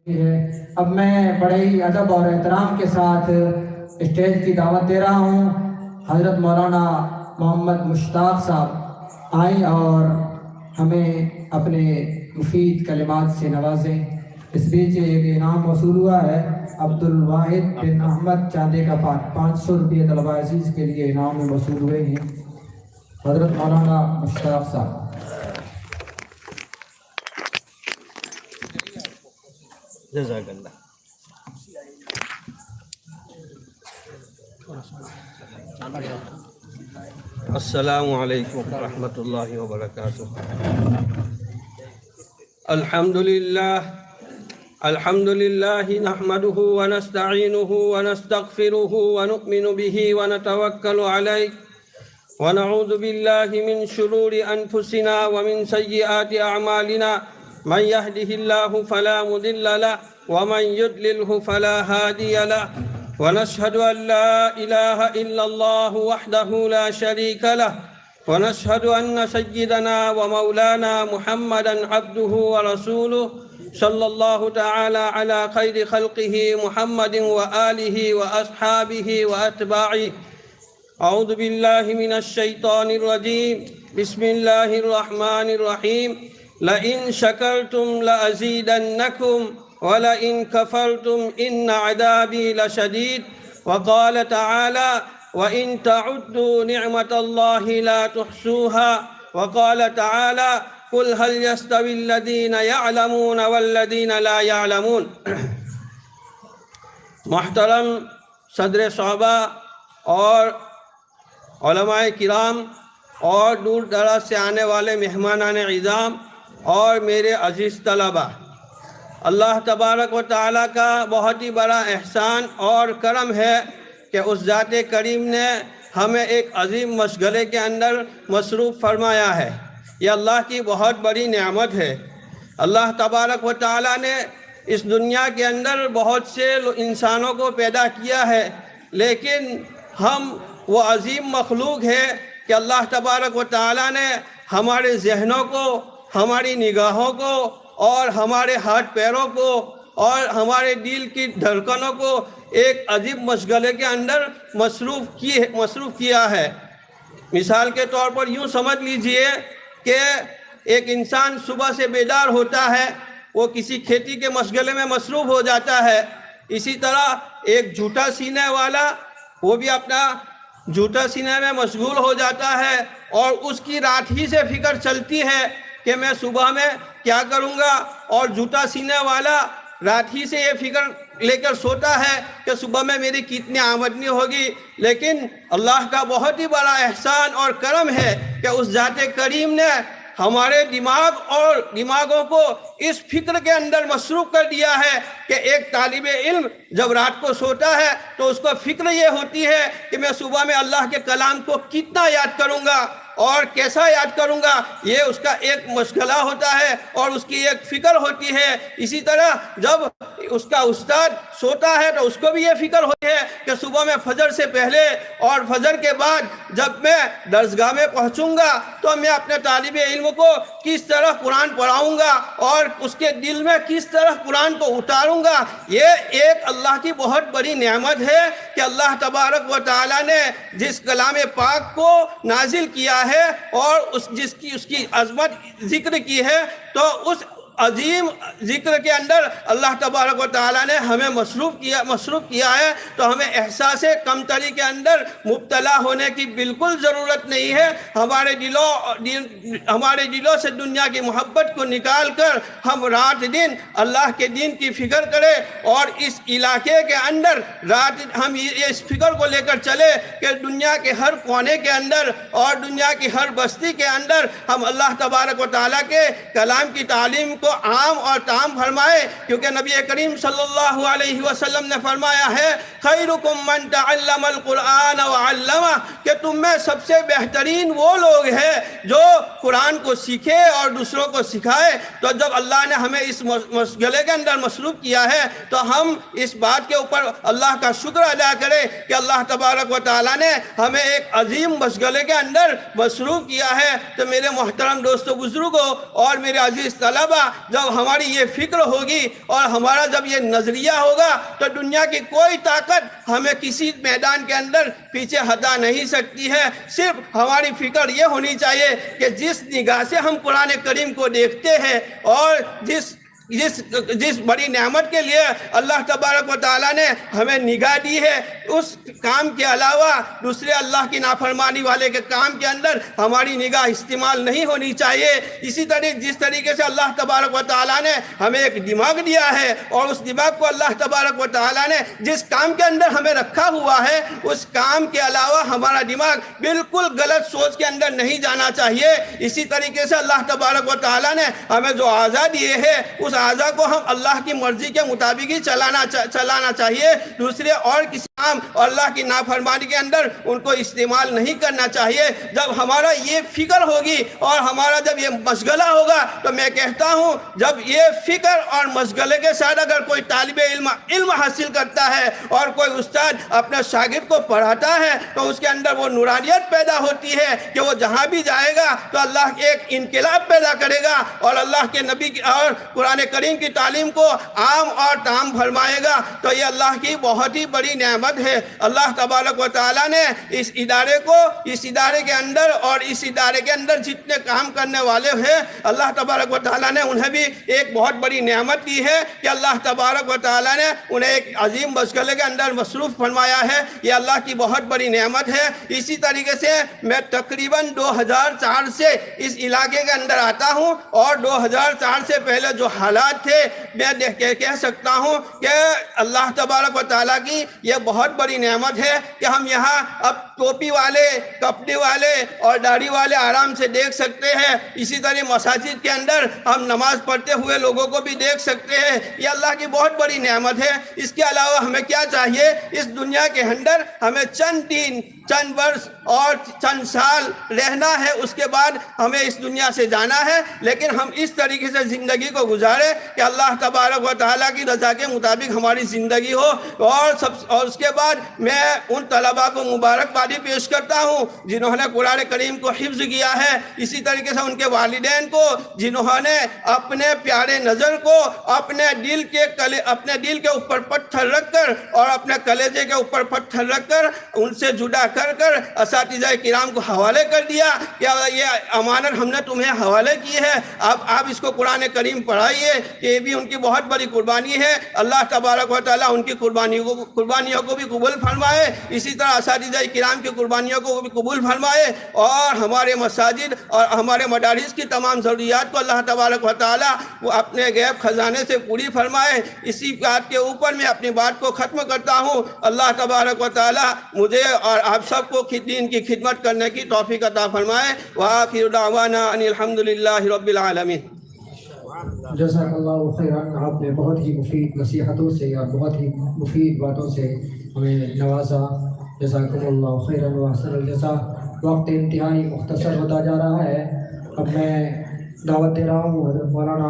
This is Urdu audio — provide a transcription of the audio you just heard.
اب میں بڑے ہی ادب اور احترام کے ساتھ اسٹیج کی دعوت دے رہا ہوں حضرت مولانا محمد مشتاق صاحب آئیں اور ہمیں اپنے مفید کلمات سے نوازیں۔ اس بیچ ایک انعام موصول ہوا ہے عبد الواحد بن احمد چاندے کا 500 روپے طلبہ عزیز کے لیے انعام میں موصول ہوئے ہیں۔ حضرت مولانا مشتاق صاحب۔ جزاک اللہ۔ السلام علیکم ورحمۃ اللہ وبرکاتہ۔ الحمد للہ نحمده ونستعینه ونستغفره ونؤمن به ونتوکل علیہ ونعوذ باللہ من شرور انفسنا ومن سیئات اعمالنا من يهده الله فلا مضل له ومن يضلله فلا هادي له ونشهد أن لا إله إلا الله وحده لا شريك له ونشهد أن سيدنا ومولانا محمدا عبده ورسوله صلى الله تعالى على خير خلقه محمد وآله وأصحابه وأتباعه۔ أعوذ بالله من الشيطان الرجيم، بسم الله الرحمن الرحيم۔ لئن شكرتم لأزيدنكم ولئن كفرتم إن عذابي لشديد۔ وقال تعالى وإن تعدوا نعمة الله لا تحصوها۔ وقال تعالى قل هل يستوي الذين يعلمون والذين لا يعلمون۔ محترم صدر صحابہ اور علماء کرام اور دور دراز سے آنے والے مہمانان اعظام اور میرے عزیز طلبہ، اللہ تبارک و تعالیٰ کا بہت ہی بڑا احسان اور کرم ہے کہ اس ذات کریم نے ہمیں ایک عظیم مشغلے کے اندر مصروف فرمایا ہے۔ یہ اللہ کی بہت بڑی نعمت ہے۔ اللہ تبارک و تعالیٰ نے اس دنیا کے اندر بہت سے انسانوں کو پیدا کیا ہے، لیکن ہم وہ عظیم مخلوق ہے کہ اللہ تبارک و تعالیٰ نے ہمارے ذہنوں کو، ہماری نگاہوں کو اور ہمارے ہاتھ پیروں کو اور ہمارے دل کی دھڑکنوں کو ایک عجیب مشغلے کے اندر مصروف کیا ہے۔ مثال کے طور پر یوں سمجھ لیجئے کہ ایک انسان صبح سے بیدار ہوتا ہے، وہ کسی کھیتی کے مشغلے میں مصروف ہو جاتا ہے۔ اسی طرح ایک جھوٹا سینے والا وہ بھی اپنا جھوٹا سینے میں مشغول ہو جاتا ہے اور اس کی رات ہی سے فکر چلتی ہے کہ میں صبح میں کیا کروں گا، اور جھوٹا سینے والا رات ہی سے یہ فکر لے کر سوتا ہے کہ صبح میں میری کتنی آمدنی ہوگی۔ لیکن اللہ کا بہت ہی بڑا احسان اور کرم ہے کہ اس ذات کریم نے ہمارے دماغ اور دماغوں کو اس فکر کے اندر مصروف کر دیا ہے کہ ایک طالب علم جب رات کو سوتا ہے تو اس کو فکر یہ ہوتی ہے کہ میں صبح میں اللہ کے کلام کو کتنا یاد کروں گا اور کیسا یاد کروں گا، یہ اس کا ایک مشغلہ ہوتا ہے اور اس کی ایک فکر ہوتی ہے۔ اسی طرح جب اس کا استاد سوتا ہے تو اس کو بھی یہ فکر ہوتی ہے کہ صبح میں فجر سے پہلے اور فجر کے بعد جب میں درسگاہ میں پہنچوں گا تو میں اپنے طالب علم کو کس طرح قرآن پڑھاؤں گا اور اس کے دل میں کس طرح قرآن کو اتاروں گا۔ یہ ایک اللہ کی بہت بڑی نعمت ہے کہ اللہ تبارک و تعالیٰ نے جس کلام پاک کو نازل کیا ہے اور اس کی عظمت ذکر کی ہے، تو اس عظیم ذکر کے اندر اللہ تبارک و تعالیٰ نے ہمیں مصروف کیا ہے، تو ہمیں احساس کمتری کے اندر مبتلا ہونے کی بالکل ضرورت نہیں ہے۔ ہمارے دلوں سے دنیا کی محبت کو نکال کر ہم رات دن اللہ کے دین کی فکر کریں اور اس علاقے کے اندر ہم اس فکر کو لے کر چلے کہ دنیا کے ہر کونے کے اندر اور دنیا کی ہر بستی کے اندر ہم اللہ تبارک و تعالیٰ کے کلام کی تعلیم کو عام اور تام فرمائے، کیونکہ نبی کریم صلی اللہ علیہ وسلم نے فرمایا ہے خیرکم من تعلم القرآن وعلمہ، کہ تم میں سب سے بہترین وہ لوگ ہیں جو قرآن کو سیکھے اور دوسروں کو سکھائے۔ تو جب اللہ نے ہمیں اس مشغلے کے اندر مصروف کیا ہے تو ہم اس بات کے اوپر اللہ کا شکر ادا کریں کہ اللہ تبارک و تعالیٰ نے ہمیں ایک عظیم مشغلے کے اندر مصروف کیا ہے۔ تو میرے محترم دوستو بزرگوں اور میرے عزیز طلبہ، جب ہماری یہ فکر ہوگی اور ہمارا جب یہ نظریہ ہوگا تو دنیا کی کوئی طاقت ہمیں کسی میدان کے اندر پیچھے ہٹا نہیں سکتی ہے. صرف ہماری فکر یہ ہونی چاہیے کہ جس نگاہ سے ہم قرآن کریم کو دیکھتے ہیں اور جس بڑی نعمت کے لیے اللہ تبارک و تعالیٰ نے ہمیں نگاہ دی ہے، اس کام کے علاوہ دوسرے اللہ کی نافرمانی والے کے کام کے اندر ہماری نگاہ استعمال نہیں ہونی چاہیے. اسی طرح جس طریقے سے اللہ تبارک و تعالیٰ نے ہمیں ایک دماغ دیا ہے اور اس دماغ کو اللہ تبارک و تعالیٰ نے جس کام کے اندر ہمیں رکھا ہوا ہے اس کام کے علاوہ ہمارا دماغ بالکل غلط سوچ کے اندر نہیں جانا چاہیے. اسی طریقے سے اللہ تبارک و تعالیٰ نے ہمیں جو اعضاء دیے ہیں اس اعضاء کو ہم اللہ کی مرضی کے مطابق ہی چلانا چاہیے. دوسرے اور کسی کام اور اللہ کی نافرمانی کے اندر ان کو استعمال نہیں کرنا چاہیے. جب ہمارا یہ فکر ہوگی اور ہمارا جب یہ مشغلہ ہوگا تو میں کہتا ہوں جب یہ فکر اور مشغلے کے ساتھ اگر کوئی طالب علم حاصل کرتا ہے اور کوئی استاد اپنے شاگرد کو پڑھاتا ہے تو اس کے اندر وہ نورانیت پیدا ہوتی ہے کہ وہ جہاں بھی جائے گا تو اللہ کے ایک انقلاب پیدا کرے گا اور اللہ کے نبی اور قرآن کریم کی تعلیم کو عام اور تام فرمائے گا. تو یہ اللہ کی بہت ہی بڑی نعمت ہے. اللہ تبارک و تعالیٰ نے اس ادارے کے اندر اور اس ادارے کے اندر جتنے کام کرنے والے ہیں اللہ تبارک و تعالیٰ نے انہیں بھی ایک بہت بڑی نعمت دی ہے کہ اللہ تبارک و تعالیٰ نے انہیں ایک عظیم مشغلے کے اندر مصروف فرمایا ہے. یہ اللہ کی بہت بڑی نعمت ہے. اسی طریقے سے میں تقریباً 2004 سے اس علاقے کے اندر آتا ہوں اور 2004 سے پہلے جو حالات تھے میں کہہ سکتا ہوں کہ اللہ تبارک و تعالیٰ کی یہ بہت بڑی نعمت ہے کہ ہم یہاں اب ٹوپی والے، کپڑے والے اور داڑھی والے آرام سے دیکھ سکتے ہیں. اسی طرح مساجد کے اندر ہم نماز پڑھتے ہوئے لوگوں کو بھی دیکھ سکتے ہیں. یہ اللہ کی بہت بڑی نعمت ہے. اس کے علاوہ ہمیں کیا چاہیے؟ اس دنیا کے اندر ہمیں چند دن، چند برس اور چند سال رہنا ہے، اس کے بعد ہمیں اس دنیا سے جانا ہے. لیکن ہم اس طریقے سے زندگی کو گزارے کہ اللہ تبارک و تعالیٰ کی رضا کے مطابق ہماری زندگی ہو. اور اس کے بعد میں ان طلباء کو مبارکبادی پیش کرتا ہوں جنہوں نے قرآن کریم کو حفظ کیا ہے. اسی طریقے سے ان کے والدین کو جنہوں نے اپنے پیارے نظر کو اپنے دل کے اوپر پتھر رکھ کر اور اپنے کلیجے کے اوپر پتھر رکھ کر ان سے جدا کر اساتذہ کرام کو حوالے کر دیا کہ یہ امانت ہم نے تمہیں حوالے کی ہے، اب آپ اس کو قرآن کریم پڑھائیے. یہ بھی ان کی بہت بڑی قربانی ہے. اللہ تبارک و تعالیٰ ان کی قربانیوں کو بھی قبول فرمائے. اسی طرح اساتذہ کرام کی قربانیوں کو بھی قبول فرمائے اور ہمارے مساجد اور ہمارے مدارس کی تمام ضروریات کو اللہ تبارک و تعالیٰ وہ اپنے غیب خزانے سے پوری فرمائے. اسی بات کے اوپر میں اپنی بات کو ختم کرتا ہوں. اللہ تبارک و تعالیٰ مجھے اور آپ سب کو دین کی خدمت کرنے کی توفیق عطا فرمائے. وآخر دعوانا ان الحمدللہ رب العالمین. جزاک اللہ خیران. آپ نے بہت ہی مفید نصیحتوں سے اور بہت ہی مفید باتوں سے ہمیں نوازا. جزاکم اللہ خیران و احسن الجزاء. وقت انتہائی مختصر ہوتا جا رہا ہے. اب میں دعوت دے رہا ہوں حضرت مولانا